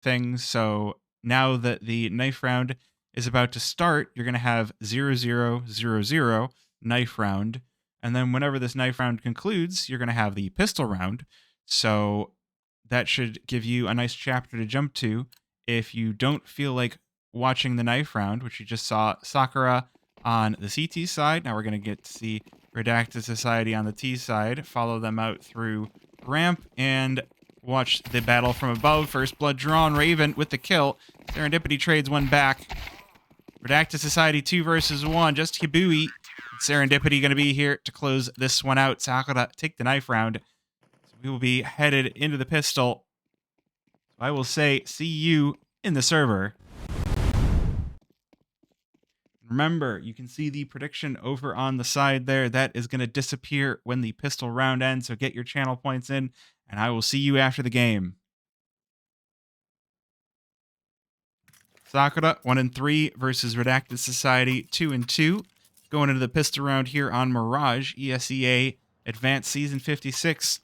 things. So now that the knife round is about to start, you're going to have 0000 knife round. And then whenever this knife round concludes, you're going to have the pistol round. So that should give you a nice chapter to jump to if you don't feel like watching the knife round, which you just saw Sakura on the CT side. Now we're going to get to see Redacted Society on the T side, follow them out through ramp, and watch the battle from above. First blood drawn, Raven with the kill. Serendipity trades one back. Redacted Society 2 versus 1, just Hibui. Serendipity going to be here to close this one out. Sakura take the knife round. So we will be headed into the pistol. So I will say, see you in the server. Remember, you can see the prediction over on the side there. That is going to disappear when the pistol round ends, so get your channel points in, and I will see you after the game. Sakura, 1-3 versus Redacted Society, 2-2. Going into the pistol round here on Mirage, ESEA Advanced Season 56.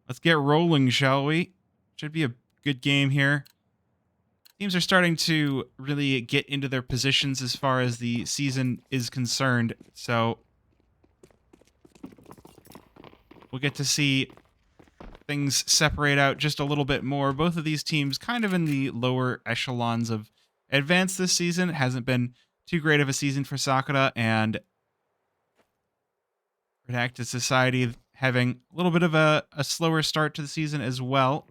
Let's get rolling, shall we? Should be a good game here. Teams are starting to really get into their positions as far as the season is concerned, so we'll get to see things separate out just a little bit more. Both of these teams kind of in the lower echelons of advance this season. It hasn't been too great of a season for Sakura, and Redacted Society having a little bit of a slower start to the season as well.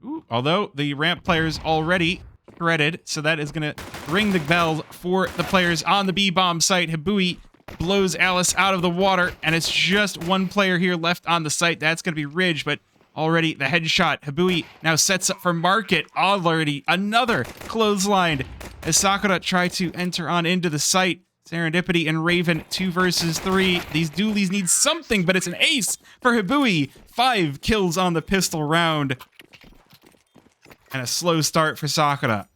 Ooh, although the ramp players already shredded, so that is going to ring the bell for the players on the B-bomb site. Hibui blows Alice out of the water, and it's just one player here left on the site. That's going to be Ridge, but already the headshot. Hibui now sets up for Market. Already another clothesline as Sakura try to enter on into the site. Serendipity and Raven, 2 versus 3. These dualies need something, but it's an ace for Hibui. 5 kills on the pistol round. And a slow start for Sakura.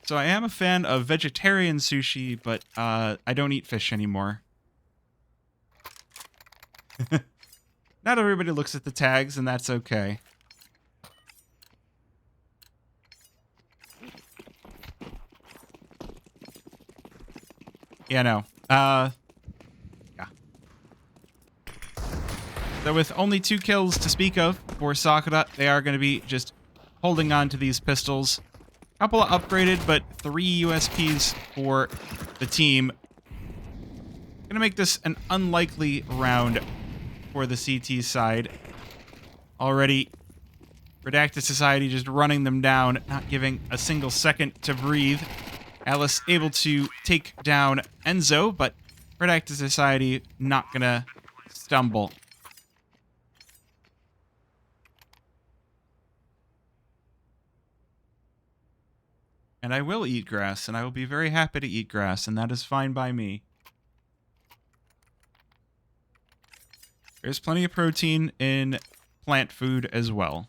So I am a fan of vegetarian sushi, but I don't eat fish anymore. Not everybody looks at the tags, and that's okay. Yeah, no. Yeah. So with only 2 kills to speak of for Sakura, they are going to be just holding on to these pistols. A couple of upgraded, but 3 USPs for the team. Going to make this an unlikely round for the CT side. Already, Redacted Society just running them down, not giving a single second to breathe. Alice able to take down Enzo, but Redacted Society not going to stumble. And I will eat grass, and I will be very happy to eat grass, and that is fine by me. There's plenty of protein in plant food as well.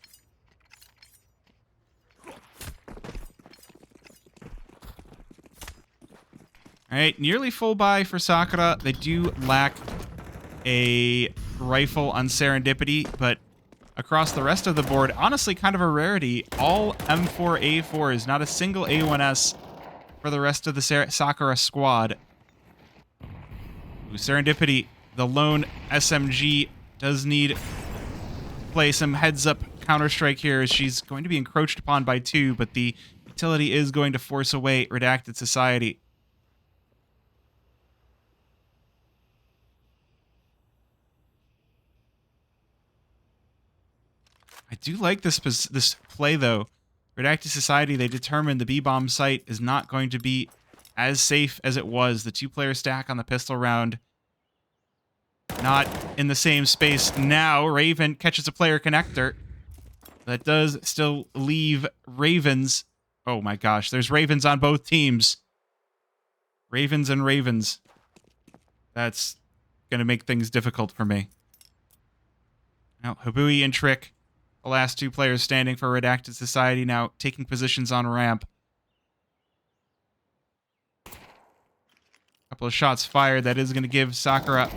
Alright, nearly full buy for Sakura. They do lack a rifle on Serendipity, but across the rest of the board, honestly kind of a rarity. All M4A4s, not a single A1S for the rest of the Sakura squad. Ooh, Serendipity, the lone SMG, does need to play some heads-up Counter-Strike here as she's going to be encroached upon by 2, but the utility is going to force away Redacted Society. I do like this play, though. Redacted Society, they determined the B-bomb site is not going to be as safe as it was. The 2-player stack on the pistol round, not in the same space now. Raven catches a player connector. That does still leave Ravens. Oh my gosh, there's Ravens on both teams. Ravens and Ravens. That's going to make things difficult for me. Now, Hibui and Trick, the last 2 players standing for Redacted Society, now taking positions on ramp. Couple of shots fired. That is going to give Sakura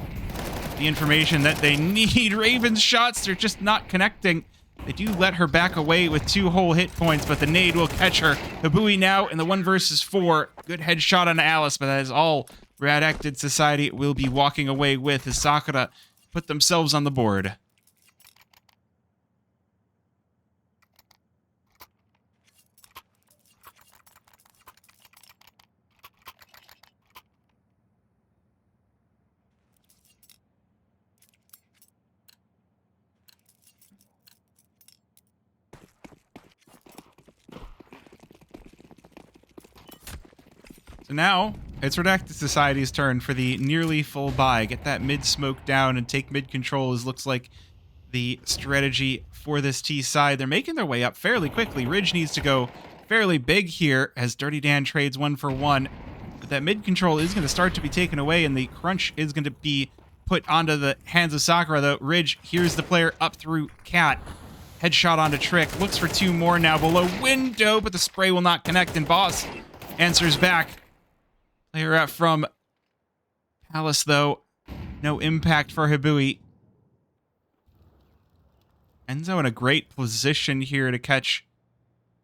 the information that they need. Raven's shots, they're just not connecting. They do let her back away with 2 whole hit points, but the nade will catch her. Hibui now in the 1 versus 4. Good headshot on Alice, but that is all Redacted Society will be walking away with as Sakura put themselves on the board. So now, it's Redacted Society's turn for the nearly full buy. Get that mid smoke down and take mid control, as looks like the strategy for this T side. They're making their way up fairly quickly. Ridge needs to go fairly big here as Dirty Dan trades 1 for 1. But that mid control is going to start to be taken away, and the crunch is going to be put onto the hands of Sakura, though. Ridge here's the player up through Cat. Headshot onto Trick. Looks for 2 more now below window, but the spray will not connect, and Boss answers back. Player out from Palace, though. No impact for Hibui. Enzo in a great position here to catch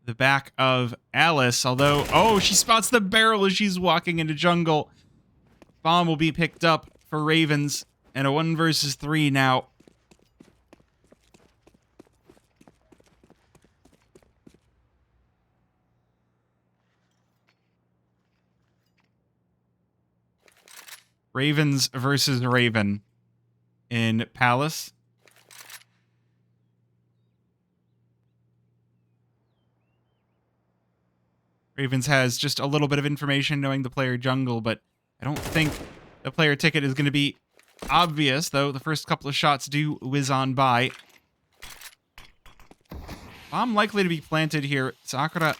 the back of Alice, although, oh, she spots the barrel as she's walking into jungle. Bomb will be picked up for Ravens, and a 1 versus 3 now. Ravens versus Raven in Palace. Ravens has just a little bit of information knowing the player jungle, but I don't think the player ticket is going to be obvious, though the first couple of shots do whiz on by. Bomb likely to be planted here. Sakura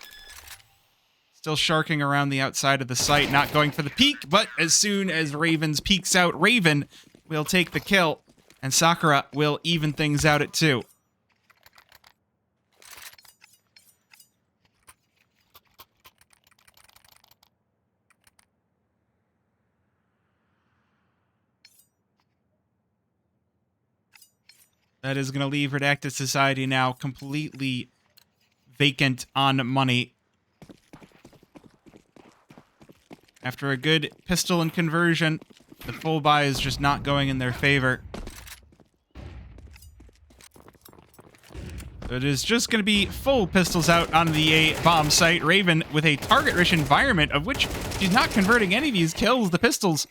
still sharking around the outside of the site, not going for the peek, but as soon as Ravens peeks out, Raven will take the kill, and Sakura will even things out at 2. That is going to leave Redacted Society now completely vacant on money. After a good pistol and conversion, the full buy is just not going in their favor. So it is just going to be full pistols out on the A bomb site. Raven with a target-rich environment, of which she's not converting any of these kills. The pistols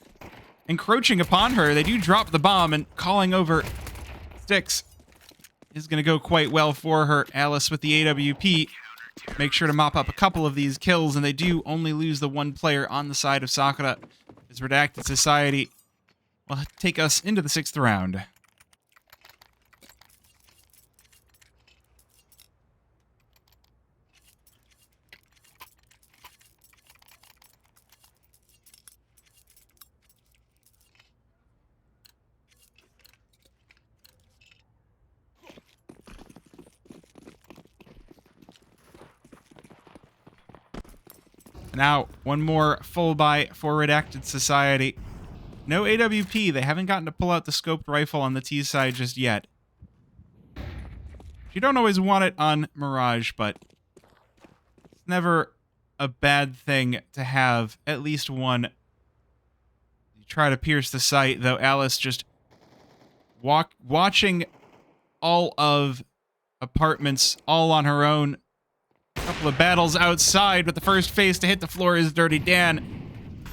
encroaching upon her. They do drop the bomb, and calling over sticks is going to go quite well for her. Alice with the AWP. Make sure to mop up a couple of these kills, and they do only lose the 1 player on the side of Sakura. As Redacted Society will take us into the 6th round. Now, 1 more full buy for Redacted Society. No AWP. They haven't gotten to pull out the scoped rifle on the T side just yet. You don't always want it on Mirage, but it's never a bad thing to have at least one. You try to pierce the site, though Alice just watching all of apartments all on her own. Couple of battles outside, but the first face to hit the floor is Dirty Dan.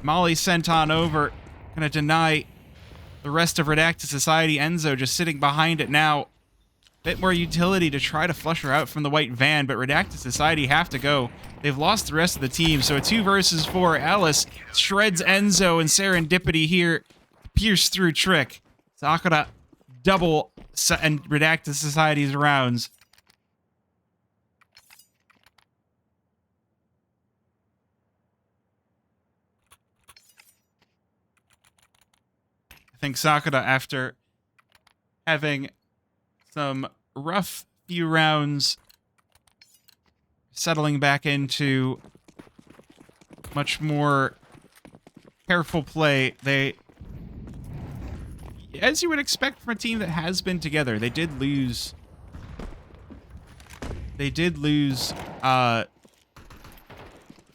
Molly sent on over. Gonna deny the rest of Redacted Society. Enzo just sitting behind it now. Bit more utility to try to flush her out from the white van, but Redacted Society have to go. They've lost the rest of the team, so a 2 versus 4. Alice shreds Enzo, and Serendipity here pierce through Trick. Sakura double and Redacted Society's rounds. I think Sakura, after having some rough few rounds, settling back into much more careful play. as you would expect from a team that has been together, they did lose. They did lose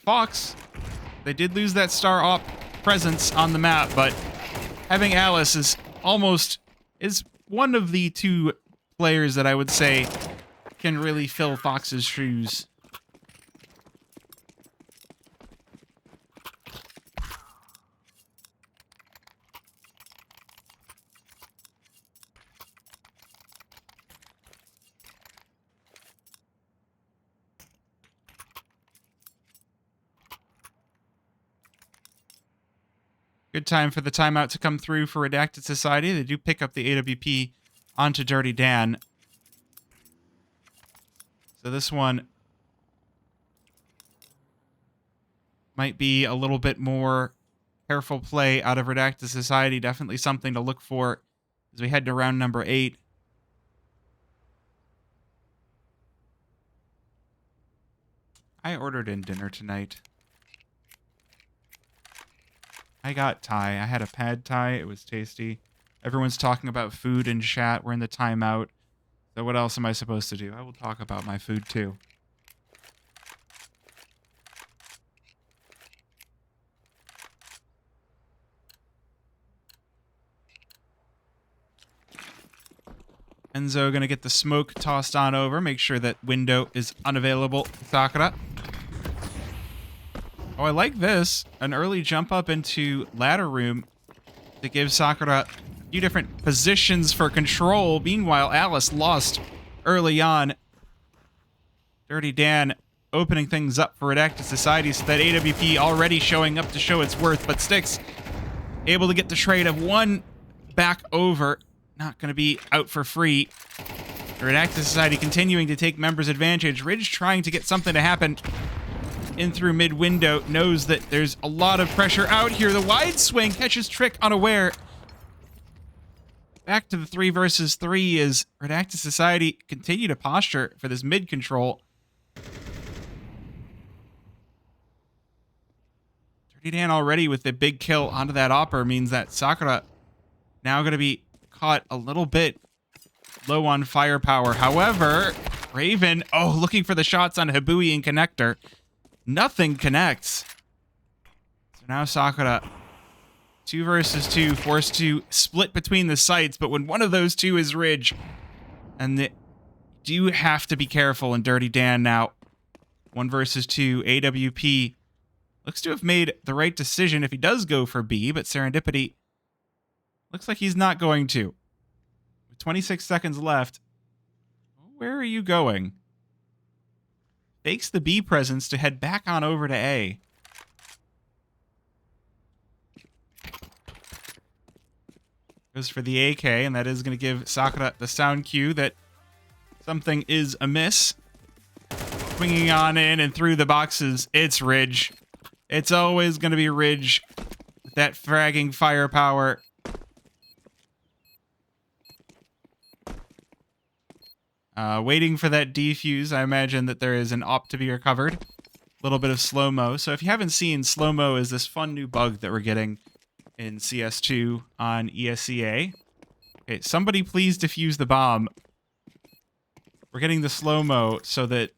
Fox. They did lose that star op presence on the map, but having Alice is one of the two players that I would say can really fill Fox's shoes. Good time for the timeout to come through for Redacted Society. They do pick up the AWP onto Dirty Dan. So this one might be a little bit more careful play out of Redacted Society. Definitely something to look for as we head to round number 8. I ordered in dinner tonight. I got Thai. I had a pad Thai. It was tasty. Everyone's talking about food in chat. We're in the timeout. So what else am I supposed to do? I will talk about my food too. Enzo gonna get the smoke tossed on over. Make sure that window is unavailable. Sakura. Oh, I like this. An early jump up into ladder room to give Sakura a few different positions for control. Meanwhile, Alice lost early on. Dirty Dan opening things up for Redacted Society, so that AWP already showing up to show its worth, but Styx able to get the trade of one back over. Not going to be out for free. Redacted Society continuing to take members' advantage. Ridge trying to get something to happen in through mid window, knows that there's a lot of pressure out here. The wide swing catches Trick unaware. Back to the 3 versus 3 as Redacted Society continue to posture for this mid control. Dirty Dan already with the big kill onto that Opper means that Sakura now going to be caught a little bit low on firepower. However, Raven, looking for the shots on Hibui and Connector. Nothing connects. So now Sakura, 2 versus 2, forced to split between the sites, but when one of those two is Ridge, and they do have to be careful, and Dirty Dan now, 1 versus 2, AWP looks to have made the right decision if he does go for B, but Serendipity looks like he's not going to. With 26 seconds left, where are you going? Fakes the B presence to head back on over to A. Goes for the AK, and that is going to give Sakura the sound cue that something is amiss. Swinging on in and through the boxes, it's Ridge. It's always going to be Ridge with that fragging firepower. Waiting for that defuse. I imagine that there is an op to be recovered. A little bit of slow-mo. So if you haven't seen, slow-mo is this fun new bug that we're getting in CS2 on ESEA. Okay, somebody please defuse the bomb. We're getting the slow-mo so that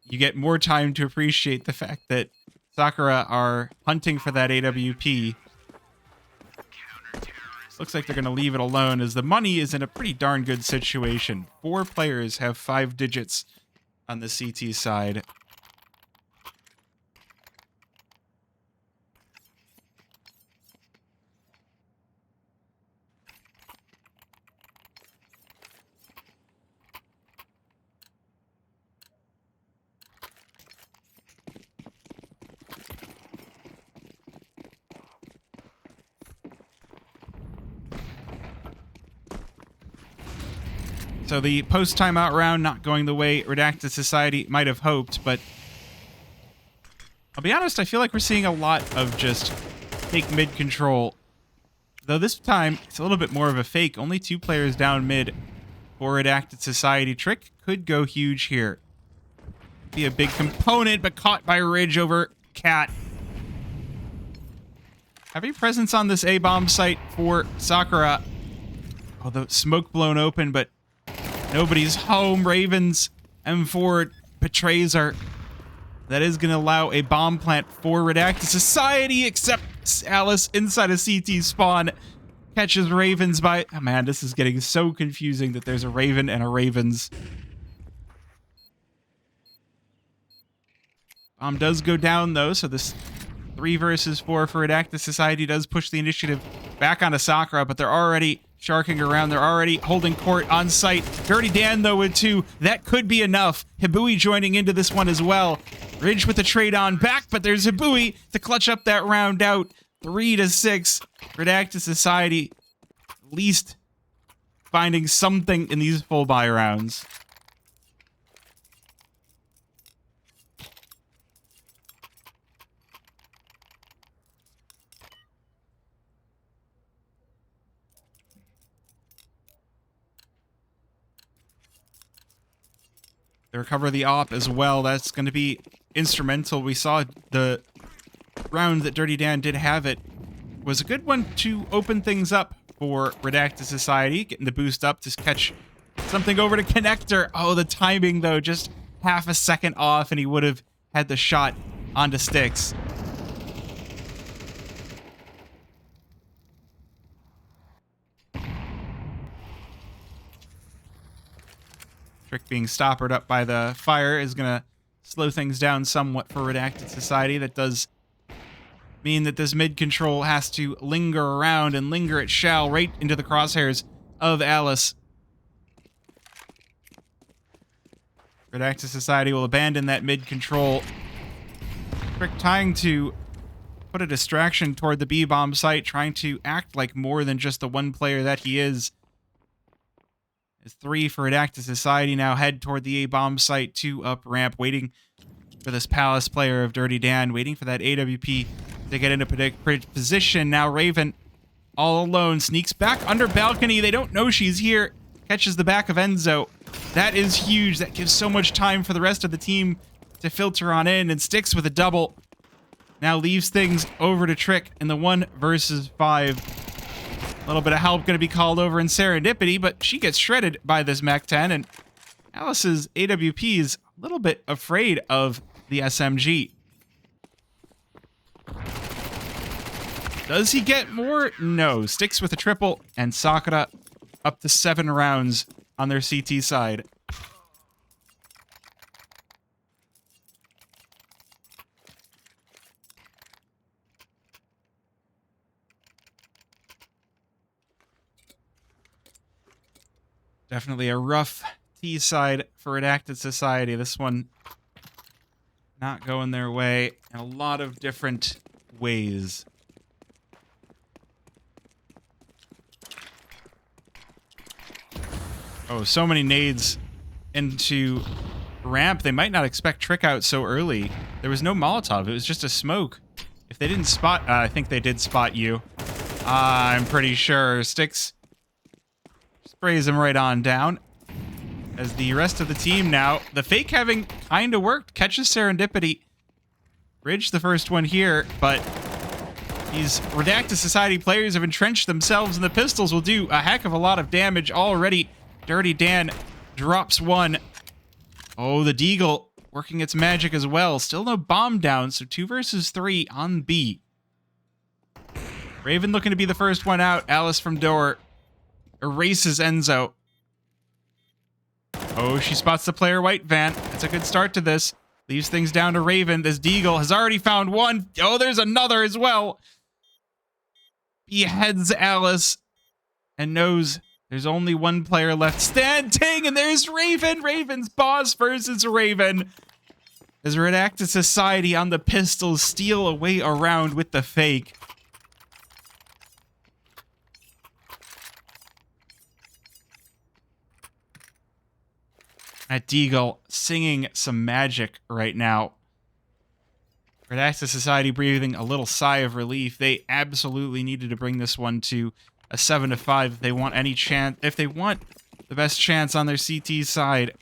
you get more time to appreciate the fact that Sakura are hunting for that AWP. Looks like they're going to leave it alone as the money is in a pretty darn good situation. 4 players have 5 digits on the CT side. So the post-timeout round not going the way Redacted Society might have hoped, but I'll be honest, I feel like we're seeing a lot of just fake mid control. Though this time, it's a little bit more of a fake. Only 2 players down mid for Redacted Society. Trick could go huge here. Be a big component, but caught by Ridge over Cat. Heavy presence on this A-bomb site for Sakura. Oh, the smoke blown open, but nobody's home. Raven's M4 betrays her. That is going to allow a bomb plant for Redacted Society, except Alice inside a CT spawn catches Ravens by... Oh man, this is getting so confusing that there's a Raven and a Ravens. Bomb does go down, though, so this 3 versus 4 for Redacted Society does push the initiative back onto Sakura, but they're already sharking around. They're already holding court on site. Dirty Dan, though, with 2. That could be enough. Hibui joining into this one as well. Ridge with the trade on back, but there's Hibui to clutch up that round out. 3-6. Redacted Society at least finding something in these full buy rounds. They recover the op as well. That's going to be instrumental. We saw the round that Dirty Dan did have it was a good one to open things up for Redacted Society, getting the boost up to catch something over to Connector. Oh, the timing, though, just half a second off, and he would have had the shot onto Sticks. Trick being stoppered up by the fire is going to slow things down somewhat for Redacted Society. That does mean that this mid control has to linger around, and linger it shall, right into the crosshairs of Alice. Redacted Society will abandon that mid control. Trick trying to put a distraction toward the B-bomb site, trying to act like more than just the one player that he is. As 3 for Redacted Society now head toward the A-bomb site, 2 up ramp, waiting for this Palace player of Dirty Dan, waiting for that AWP to get into position. Now Raven, all alone, sneaks back under balcony. They don't know she's here. Catches the back of Enzo. That is huge. That gives so much time for the rest of the team to filter on in, and Sticks with a double. Now leaves things over to Trick in the 1 versus 5. A little bit of help going to be called over in Serendipity, but she gets shredded by this Mac-10, and Alice's AWP is a little bit afraid of the SMG. Does he get more? No. Sticks with a triple, and Sakura up to 7 rounds on their CT side. Definitely a rough T side for Redacted Society. This one not going their way in a lot of different ways. Oh, so many nades into ramp. They might not expect Trick out so early. There was no Molotov. It was just a smoke. If they didn't spot... I think they did spot you. I'm pretty sure. Sticks sprays him right on down. As the rest of the team now, the fake having kind of worked, catches Serendipity. Ridge the first one here, but these Redacted Society players have entrenched themselves, and the pistols will do a heck of a lot of damage already. Dirty Dan drops one. Oh, the Deagle working its magic as well. Still no bomb down, so 2 versus 3 on B. Raven looking to be the first one out. Alice from door erases Enzo. Oh, she spots the player white van. That's a good start to this. Leaves things down to Raven. This Deagle has already found one. Oh, there's another as well. Beheads Alice and knows there's only one player left standing, and there's Raven. Raven's boss versus Raven. As Redacted Society on the pistols steal away around with the fake. That Deagle singing some magic right now. Redacted Society breathing a little sigh of relief. They absolutely needed to bring this one to a 7-5 if they want any chance, if they want the best chance on their CT side.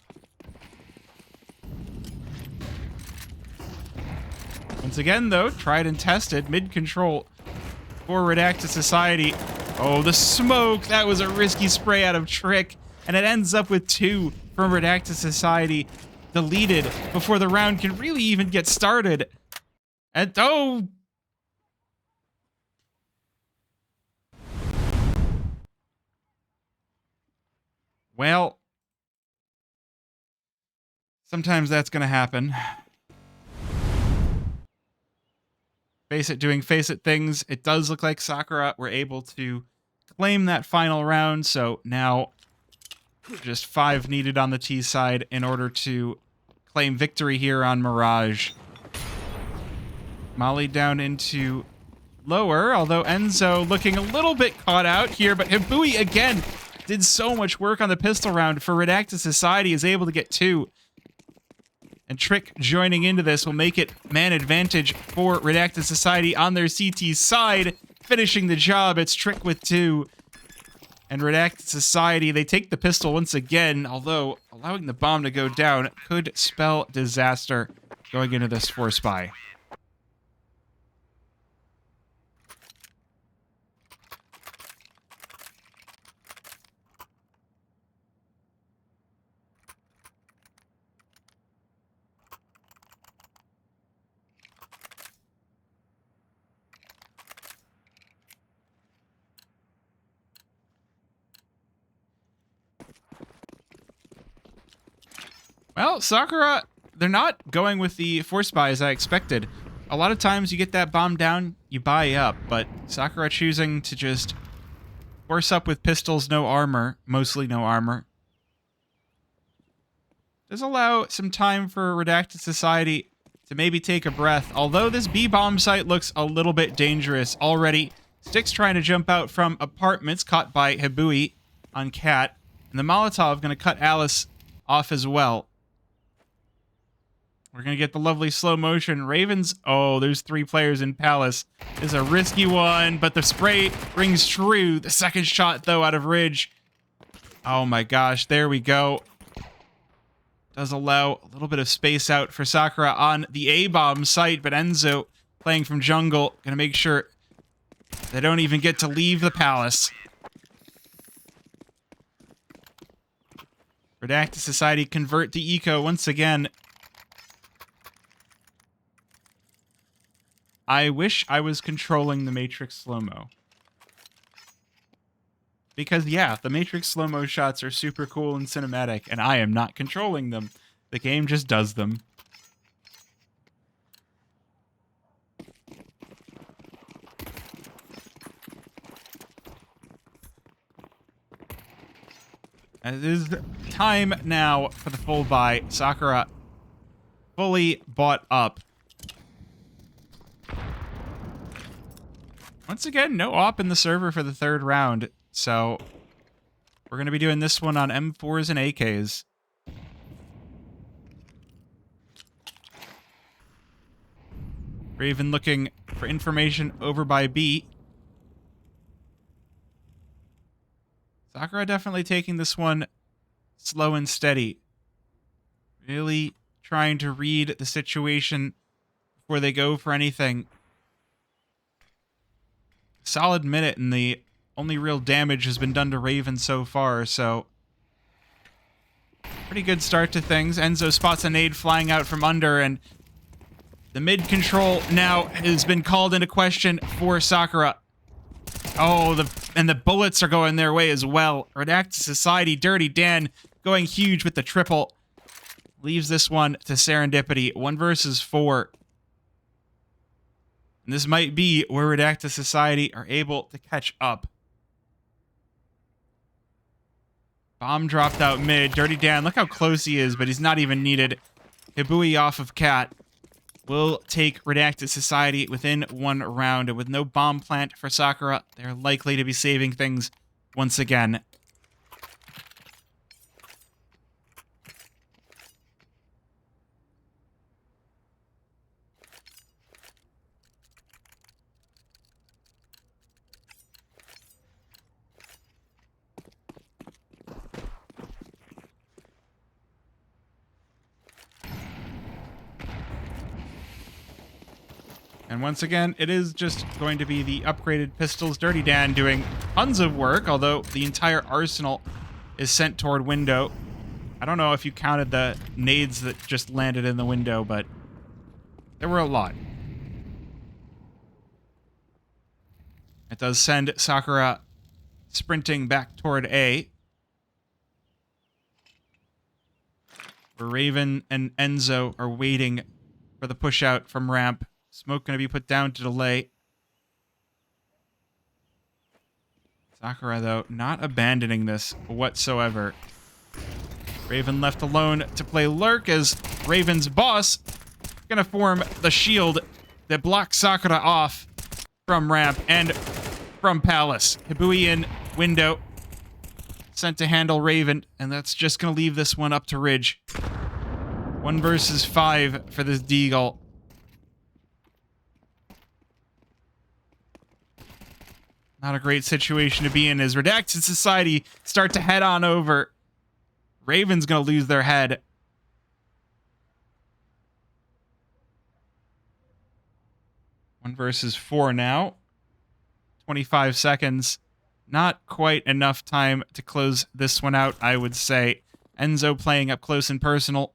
Once again, though, tried and tested, mid-control for Redacted Society. Oh, the smoke! That was a risky spray out of Trick, and it ends up with 2 from Redacted Society deleted before the round can really even get started. And oh! Well, sometimes that's gonna happen. Doing face it things, it does look like Sakura were able to claim that final round, so now just 5 needed on the T side in order to claim victory here on Mirage. Molly down into lower, although Enzo looking a little bit caught out here, but Hibui again did so much work on the pistol round for Redacted Society, is able to get 2. And Trick joining into this will make it man advantage for Redacted Society on their CT side. Finishing the job, it's Trick with 2. And Redacted Society, they take the pistol once again, although allowing the bomb to go down could spell disaster going into this force buy. Well, Sakura, they're not going with the force buy as I expected. A lot of times you get that bomb down, you buy up, but Sakura choosing to just force up with pistols, no armor, mostly no armor. Does allow some time for Redacted Society to maybe take a breath, although this B-bomb site looks a little bit dangerous already. Styx trying to jump out from apartments, caught by Hibui on Cat, and the Molotov going to cut Alice off as well. We're going to get the lovely slow motion. Ravens, oh, there's 3 players in Palace. This is a risky one, but the spray rings true. The second shot, though, out of Ridge. Oh my gosh, there we go. Does allow a little bit of space out for Sakura on the A-bomb site, but Enzo playing from jungle, going to make sure they don't even get to leave the Palace. Redacted Society convert to eco once again. I wish I was controlling the Matrix slow-mo. Because, yeah, the Matrix slow-mo shots are super cool and cinematic, and I am not controlling them. The game just does them. It is time now for the full buy. Sakura fully bought up. Once again, no op in the server for the 3rd round, so we're going to be doing this one on M4s and AKs. Raven looking for information over by B. Sakura definitely taking this one slow and steady. Really trying to read the situation before they go for anything. Solid minute, and the only real damage has been done to Raven so far, so pretty good start to things. Enzo spots a nade flying out from under, and the mid control now has been called into question for Sakura. Oh, the bullets are going their way as well. Redacted Society, Dirty Dan going huge with the triple. Leaves this one to serendipity. 1 versus 4. And this might be where Redacted Society are able to catch up. Bomb dropped out mid. Dirty Dan, look how close he is, but he's not even needed. Hibui off of Cat will take Redacted Society within 1 round. And with no bomb plant for Sakura, they're likely to be saving things once again. And once again, it is just going to be the upgraded pistols. Dirty Dan doing tons of work, although the entire arsenal is sent toward window. I don't know if you counted the nades that just landed in the window, but there were a lot. It does send Sakura sprinting back toward A, where Raven and Enzo are waiting for the push out from ramp. Smoke going to be put down to delay. Sakura, though, not abandoning this whatsoever. Raven left alone to play Lurk as Raven's boss going to form the shield that blocks Sakura off from ramp and from Palace. Hibui in window. Sent to handle Raven, and that's just going to leave this one up to Ridge. 1 versus 5 for this Deagle. Not a great situation to be in as Redacted Society start to head on over. Raven's going to lose their head. One versus 4 now. 25 seconds. Not quite enough time to close this one out, I would say. Enzo playing up close and personal.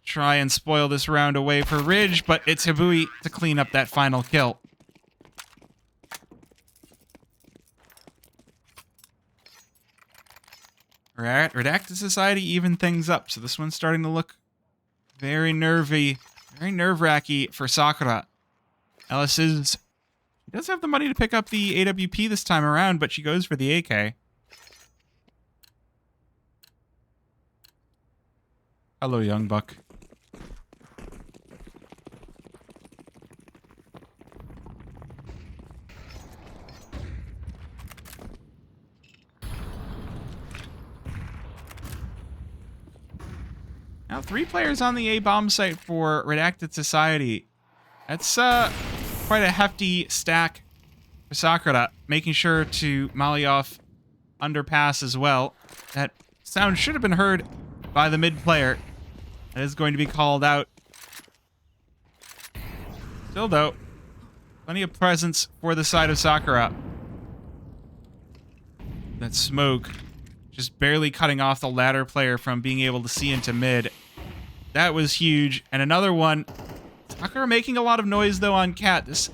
Try and spoil this round away for Ridge, but it's Hibui to clean up that final kill. Redacted Society even things up, so this one's starting to look very nervy, very nerve-wracky for Sakura. Ellis does have the money to pick up the AWP this time around, but she goes for the AK. Hello, young buck. Now, 3 players on the A-bomb site for Redacted Society. That's quite a hefty stack for Sakura, making sure to molly off underpass as well. That sound should have been heard by the mid player. That is going to be called out. Still, though, plenty of presence for the side of Sakura. That smoke just barely cutting off the ladder player from being able to see into mid. That was huge. And another one. Sakura making a lot of noise, though, on Cat. This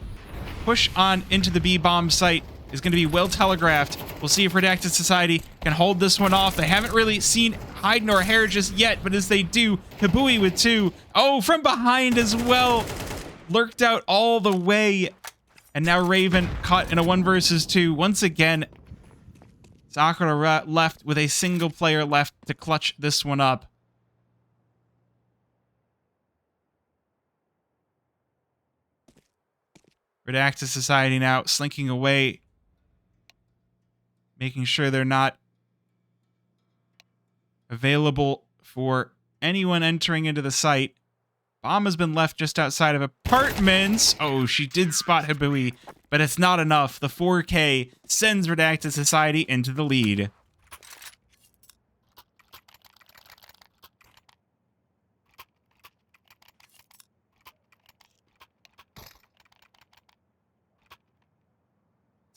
push on into the B-bomb site is going to be well telegraphed. We'll see if Redacted Society can hold this one off. They haven't really seen hide nor hair just yet, but as they do, Hibui with 2. Oh, from behind as well. Lurked out all the way. And now Raven caught in a 1 versus 2. Once again, Sakura left with a single player left to clutch this one up. Redacted Society now slinking away, making sure they're not available for anyone entering into the site. Bomb has been left just outside of apartments. Oh, she did spot Hibui, but it's not enough. The 4K sends Redacted Society into the lead.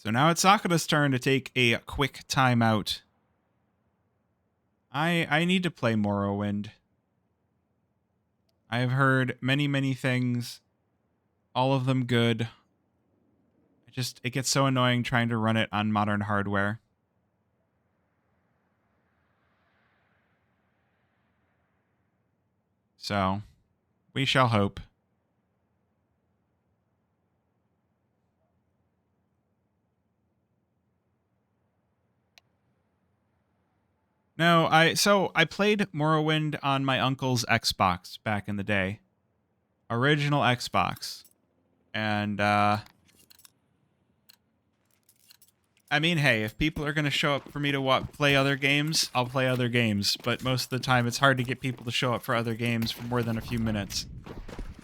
So now it's Sakura's turn to take a quick timeout. I need to play Morrowind. I have heard many, many things, all of them good. It gets so annoying trying to run it on modern hardware. So, we shall hope. No, I played Morrowind on my uncle's Xbox back in the day. Original Xbox. And, I mean, hey, if people are going to show up for me to play other games, I'll play other games. But most of the time, it's hard to get people to show up for other games for more than a few minutes.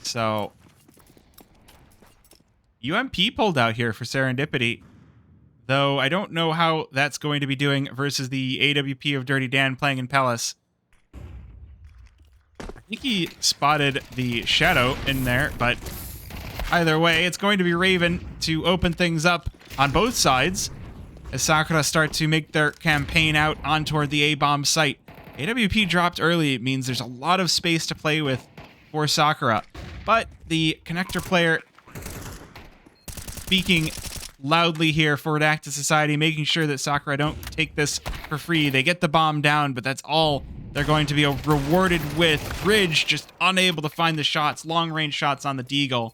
So, UMP pulled out here for Serendipity. Though I don't know how that's going to be doing versus the AWP of Dirty Dan playing in Palace. I think he spotted the Shadow in there, but Either way, it's going to be Raven to open things up on both sides as Sakura start to make their campaign out on toward the A-bomb site. AWP dropped early. It means there's a lot of space to play with for Sakura. But the connector player speaking loudly here for RedactedSociety, making sure that Sakura don't take this for free. They get the bomb down, but that's all they're going to be rewarded with. Bridge just unable to find the shots, long-range shots on the Deagle.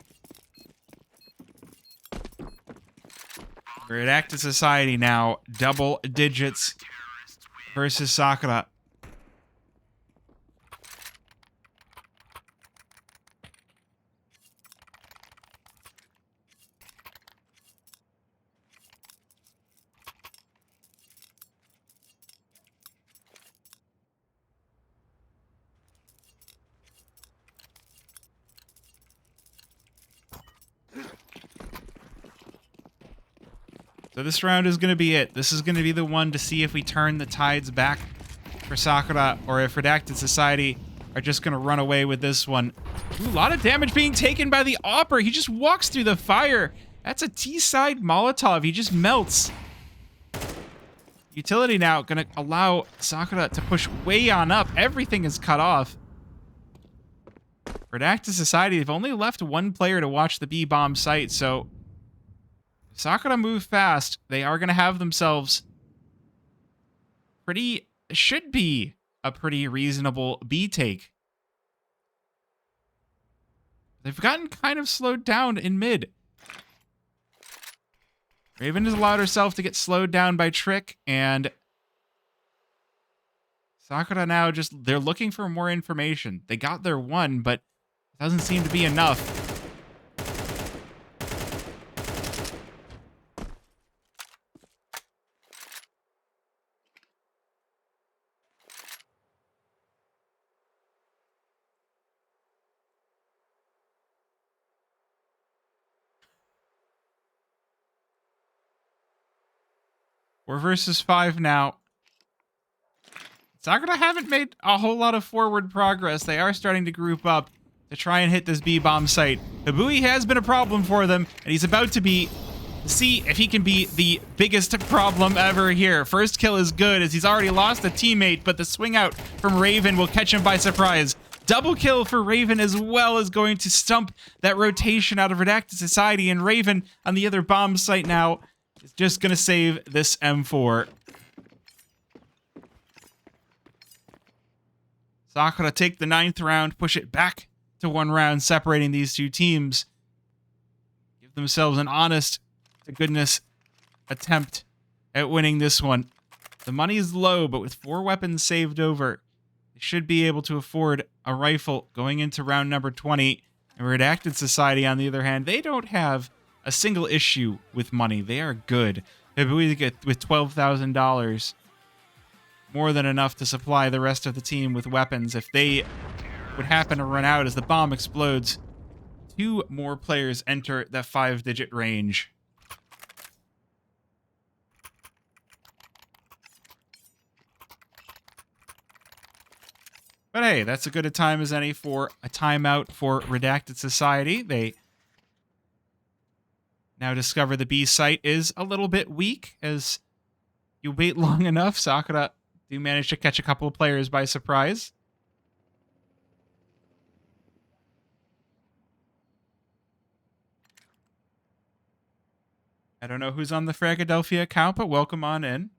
RedactedSociety now, double digits versus Sakura. So this round is going to be it. This is going to be the one to see if we turn the tides back for Sakura or if RedactedSociety are just going to run away with this one. Ooh, a lot of damage being taken by the Opper. He just walks through the fire. That's a T-side Molotov. He just melts. Utility now going to allow Sakura to push way on up. Everything is cut off. RedactedSociety, they've only left one player to watch the B-bomb site, so Sakura move fast. They are going to have themselves should be a pretty reasonable B take. They've gotten kind of slowed down in mid. Raven has allowed herself to get slowed down by Trick, and Sakura now they're looking for more information. They got their one, but it doesn't seem to be enough. We're versus 5 now. Sakura haven't made a whole lot of forward progress. They are starting to group up to try and hit this B-bomb site. Hibui has been a problem for them, and he's about to see if he can be the biggest problem ever here. First kill is good, as he's already lost a teammate, but the swing out from Raven will catch him by surprise. Double kill for Raven as well is going to stump that rotation out of RedactedSociety, and Raven on the other bomb site now is just going to save this M4. Sakura take the 9th round, push it back to 1 round, separating these two teams. Give themselves an honest to goodness attempt at winning this one. The money is low, but with 4 weapons saved over, they should be able to afford a rifle going into round number 20. And RedactedSociety, on the other hand, they don't have a single issue with money. They are good. Hibui get with $12,000. More than enough to supply the rest of the team with weapons if they would happen to run out as the bomb explodes. 2 more players enter that 5-digit range. But hey, that's as good a time as any for a timeout for RedactedSociety. They now discover the B site is a little bit weak, as you wait long enough. Sakura do manage to catch a couple of players by surprise. I don't know who's on the Fragadelphia account, but welcome on in.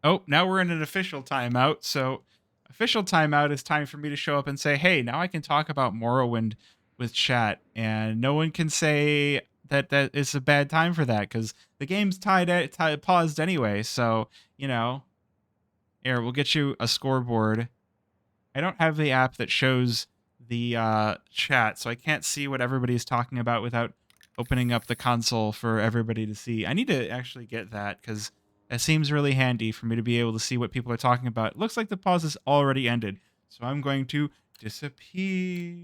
Oh, now we're in an official timeout, so official timeout is time for me to show up and say, hey, now I can talk about Morrowind with chat, and no one can say that it's a bad time for that, because the game's paused anyway, so, you know, here, we'll get you a scoreboard. I don't have the app that shows the chat, so I can't see what everybody's talking about without opening up the console for everybody to see. I need to actually get that, because it seems really handy for me to be able to see what people are talking about. It looks like the pause has already ended, so I'm going to disappear.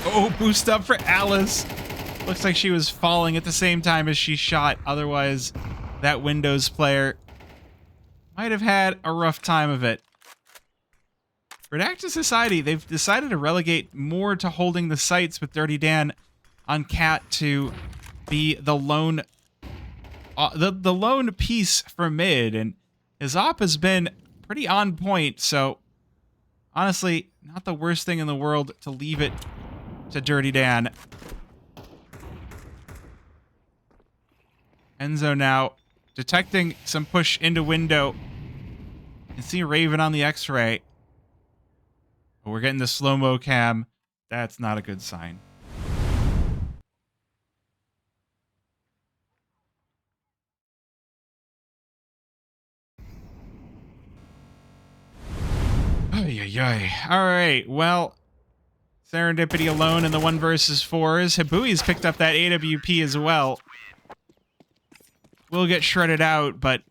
Oh, boost up for Alice. Looks like she was falling at the same time as she shot. Otherwise, that Windows player might have had a rough time of it. Redacted Society, they've decided to relegate more to holding the sites with Dirty Dan on Cat to be the lone the lone piece for mid, and his op has been pretty on point, so honestly, not the worst thing in the world to leave it to Dirty Dan. Enzo now detecting some push into window. You can see Raven on the X-ray. But we're getting the slow-mo cam. That's not a good sign. All right, well, Serendipity alone in the 1 versus 4s. Hibui's picked up that AWP as well. Will get shredded out, but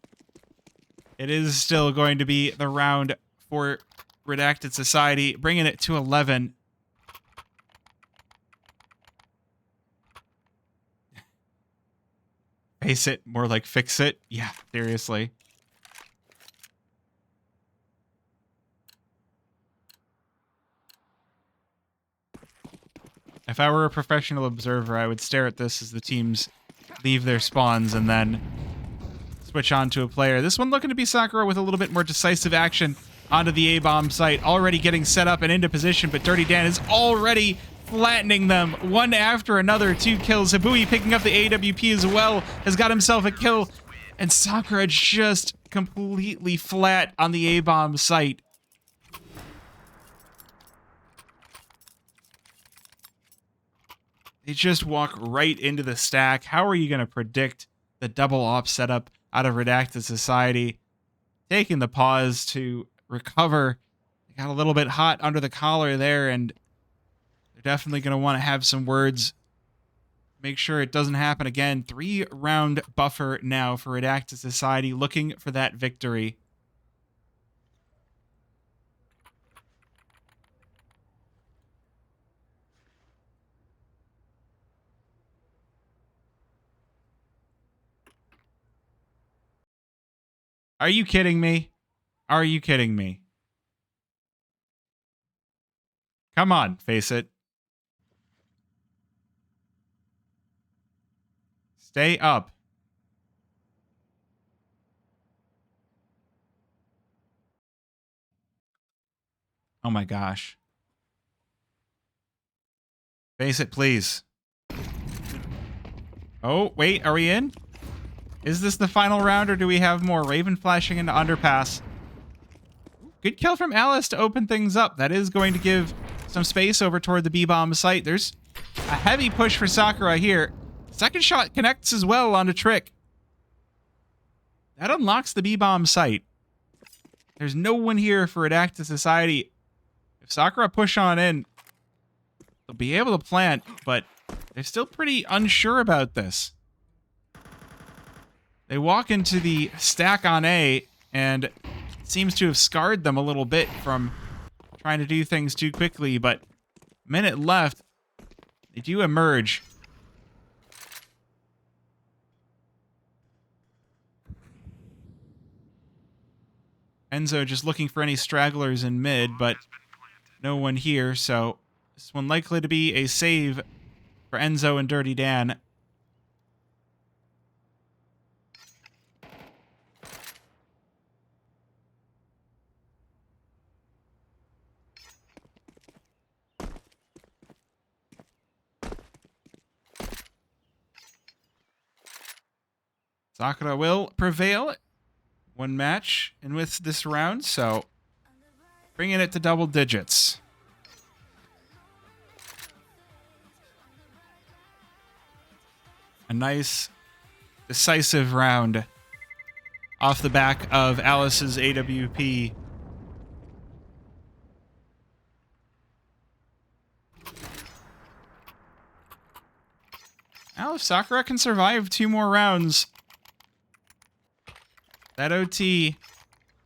it is still going to be the round for Redacted Society, bringing it to 11. Face it, more like fix it. Yeah, seriously. If I were a professional observer, I would stare at this as the teams leave their spawns and then switch on to a player. This one looking to be Sakura with a little bit more decisive action onto the A-bomb site, already getting set up and into position, but Dirty Dan is already flattening them one after another. 2 kills. Hibui picking up the AWP as well, has got himself a kill, and Sakura just completely flat on the A-bomb site. They just walk right into the stack. How are you going to predict the double op setup out of Redacted Society? Taking the pause to recover. They got a little bit hot under the collar there, and they're definitely going to want to have some words. Make sure it doesn't happen again. 3-round buffer now for Redacted Society, looking for that victory. Are you kidding me? Are you kidding me? Come on, face it. Stay up. Oh my gosh. Face it, please. Oh, wait, are we in? Is this the final round, or do we have more? Raven flashing into underpass. Good kill from Alice to open things up. That is going to give some space over toward the B-bomb site. There's a heavy push for Sakura here. Second shot connects as well onto Trick. That unlocks the B-bomb site. There's no one here for Redacted Society. If Sakura push on in, they'll be able to plant, but they're still pretty unsure about this. They walk into the stack on A, and it seems to have scarred them a little bit from trying to do things too quickly, but minute left, they do emerge. Enzo just looking for any stragglers in mid, but no one here, so this one likely to be a save for Enzo and Dirty Dan. Sakura will prevail. One match in with this round, so bringing it to double digits. A nice, decisive round off the back of Alice's AWP. Now, if Sakura can survive 2 more rounds, that OT,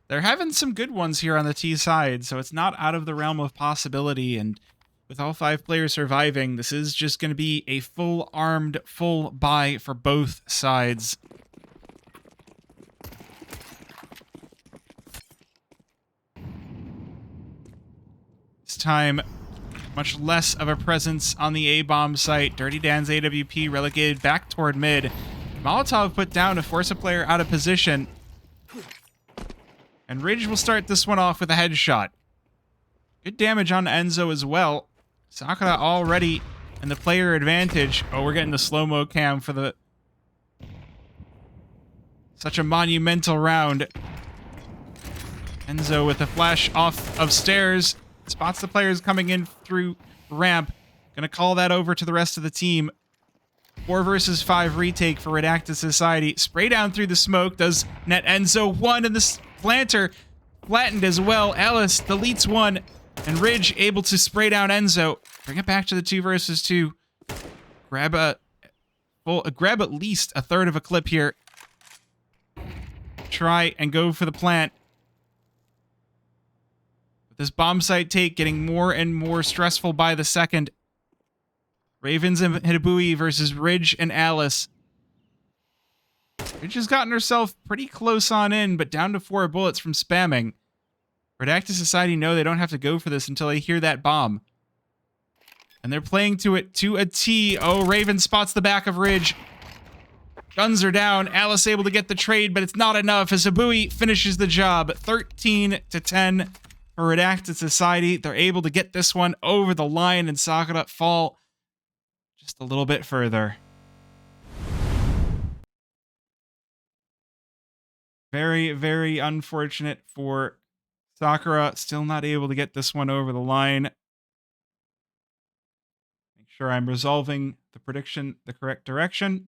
they're having some good ones here on the T side, so it's not out of the realm of possibility, and with all 5 players surviving, this is just going to be a full armed, full buy for both sides. This time, much less of a presence on the A-bomb site. Dirty Dan's AWP relegated back toward mid. Molotov put down to force a player out of position. And Ridge will start this one off with a headshot. Good damage on Enzo as well. Sakura already in the player advantage. Oh, we're getting the slow-mo cam for the... Such a monumental round. Enzo with a flash off of stairs. Spots the players coming in through ramp. Gonna call that over to the rest of the team. 4 versus 5 retake for Redacted Society. Spray down through the smoke. Does net Enzo 1 and the planter flattened as well. Alice deletes 1. And Ridge able to spray down Enzo. Bring it back to the 2 versus 2. Grab at least a third of a clip here. Try and go for the plant. With this bomb site take getting more and more stressful by the second. Ravens and Hidabui versus Ridge and Alice. Ridge has gotten herself pretty close on in, but down to 4 bullets from spamming. Redacted Society know they don't have to go for this until they hear that bomb. And they're playing to it to a T. Oh, Raven spots the back of Ridge. Guns are down. Alice able to get the trade, but it's not enough as Hibui finishes the job. 13-10 for Redacted Society. They're able to get this one over the line, and Sakura fall just a little bit further. Very, very unfortunate for Sakura. Still not able to get this one over the line. Make sure I'm resolving the prediction the correct direction.